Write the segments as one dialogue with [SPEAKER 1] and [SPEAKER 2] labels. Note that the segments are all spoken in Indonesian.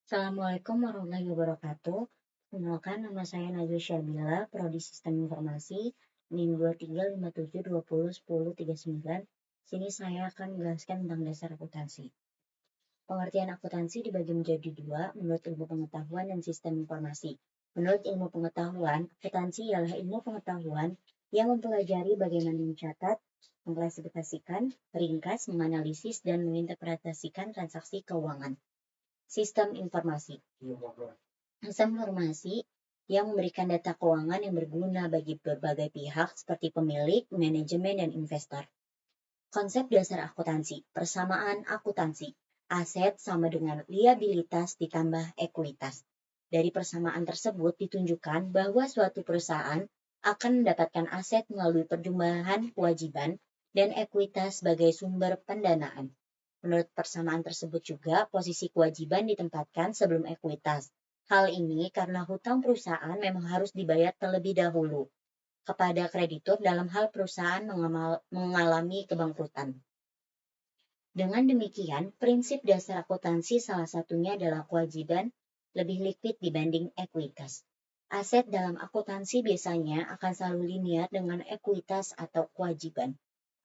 [SPEAKER 1] Assalamualaikum warahmatullahi wabarakatuh. Kenalkan, nama saya Najwa Syabila, Prodi Sistem Informasi, NIM 2357201039. Sini saya akan menjelaskan tentang dasar akuntansi. Pengertian akuntansi dibagi menjadi dua, menurut ilmu pengetahuan dan sistem informasi. Menurut ilmu pengetahuan, akuntansi ialah ilmu pengetahuan yang mempelajari bagaimana mencatat, mengklasifikasikan, meringkas, menganalisis, dan menginterpretasikan transaksi keuangan. Sistem informasi. Sistem informasi yang memberikan data keuangan yang berguna bagi berbagai pihak seperti pemilik, manajemen, dan investor. Konsep dasar akuntansi. Persamaan akuntansi. Aset sama dengan liabilitas ditambah ekuitas. Dari persamaan tersebut ditunjukkan bahwa suatu perusahaan akan mendapatkan aset melalui perjumlahan kewajiban dan ekuitas sebagai sumber pendanaan. Menurut persamaan tersebut juga, posisi kewajiban ditempatkan sebelum ekuitas. Hal ini karena hutang perusahaan memang harus dibayar terlebih dahulu kepada kreditur dalam hal perusahaan mengalami kebangkrutan. Dengan demikian, prinsip dasar akuntansi salah satunya adalah kewajiban lebih likuid dibanding ekuitas. Aset dalam akuntansi biasanya akan selalu linear dengan ekuitas atau kewajiban.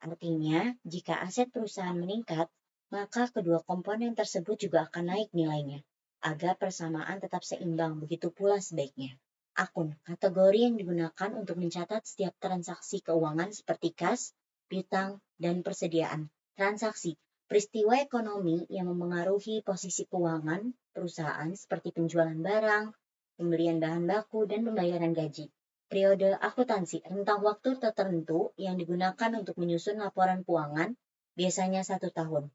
[SPEAKER 1] Artinya, jika aset perusahaan meningkat, maka kedua komponen tersebut juga akan naik nilainya, agar persamaan tetap seimbang, begitu pula sebaiknya. Akun, kategori yang digunakan untuk mencatat setiap transaksi keuangan seperti kas, piutang, dan persediaan. Transaksi, peristiwa ekonomi yang memengaruhi posisi keuangan perusahaan seperti penjualan barang, pembelian bahan baku, dan pembayaran gaji. Periode akuntansi, rentang waktu tertentu yang digunakan untuk menyusun laporan keuangan, biasanya 1 tahun.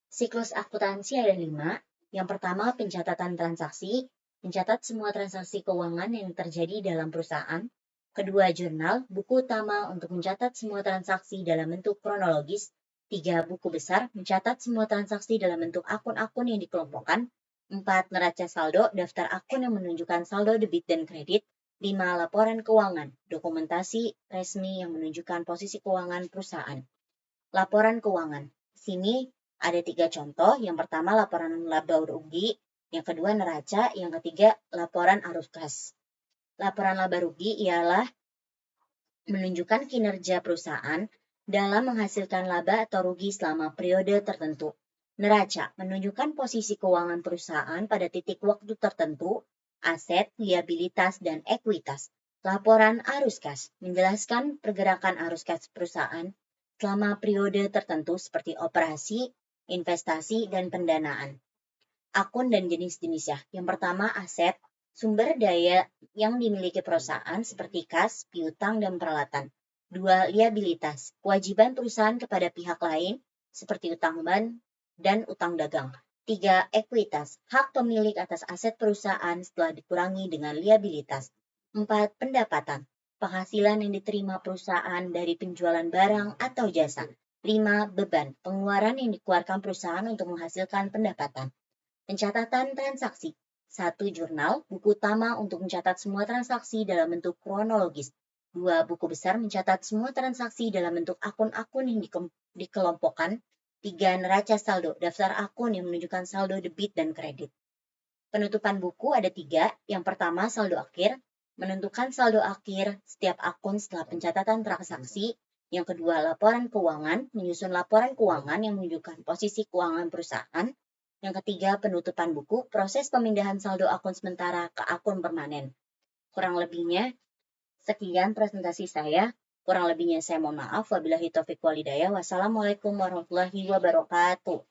[SPEAKER 1] Siklus akuntansi ada 5. Yang pertama, pencatatan transaksi, mencatat semua transaksi keuangan yang terjadi dalam perusahaan. Kedua, jurnal, buku utama untuk mencatat semua transaksi dalam bentuk kronologis. 3, buku besar, mencatat semua transaksi dalam bentuk akun-akun yang dikelompokkan. 4, neraca saldo, daftar akun yang menunjukkan saldo debit dan kredit. 5, laporan keuangan, dokumentasi resmi yang menunjukkan posisi keuangan perusahaan. Laporan keuangan. Sini ada 3 contoh. Yang pertama, laporan laba rugi. Yang kedua, neraca. Yang ketiga, laporan arus kas. Laporan laba rugi ialah menunjukkan kinerja perusahaan dalam menghasilkan laba atau rugi selama periode tertentu. Neraca menunjukkan posisi keuangan perusahaan pada titik waktu tertentu, aset, liabilitas, dan ekuitas. Laporan arus kas menjelaskan pergerakan arus kas perusahaan selama periode tertentu seperti operasi, investasi, dan pendanaan. Akun dan jenis-jenisnya. Yang pertama, aset, sumber daya yang dimiliki perusahaan seperti kas, piutang, dan peralatan. 2, liabilitas, kewajiban perusahaan kepada pihak lain seperti utang ban dan utang dagang. 3, ekuitas, hak pemilik atas aset perusahaan setelah dikurangi dengan liabilitas. 4, pendapatan, penghasilan yang diterima perusahaan dari penjualan barang atau jasa. 5, beban, pengeluaran yang dikeluarkan perusahaan untuk menghasilkan pendapatan. Pencatatan transaksi. 1, jurnal, buku utama untuk mencatat semua transaksi dalam bentuk kronologis. 2, buku besar mencatat semua transaksi dalam bentuk akun-akun yang dikelompokkan. 3, neraca saldo, daftar akun yang menunjukkan saldo debit dan kredit. Penutupan buku ada 3. Yang pertama, saldo akhir, menentukan saldo akhir setiap akun setelah pencatatan transaksi. Yang kedua, laporan keuangan, menyusun laporan keuangan yang menunjukkan posisi keuangan perusahaan. Yang ketiga, penutupan buku, proses pemindahan saldo akun sementara ke akun permanen. Kurang lebihnya, sekian presentasi saya. Kurang lebihnya saya mohon maaf. Wabillahi taufiq wal hidayah. Wassalamualaikum warahmatullahi wabarakatuh.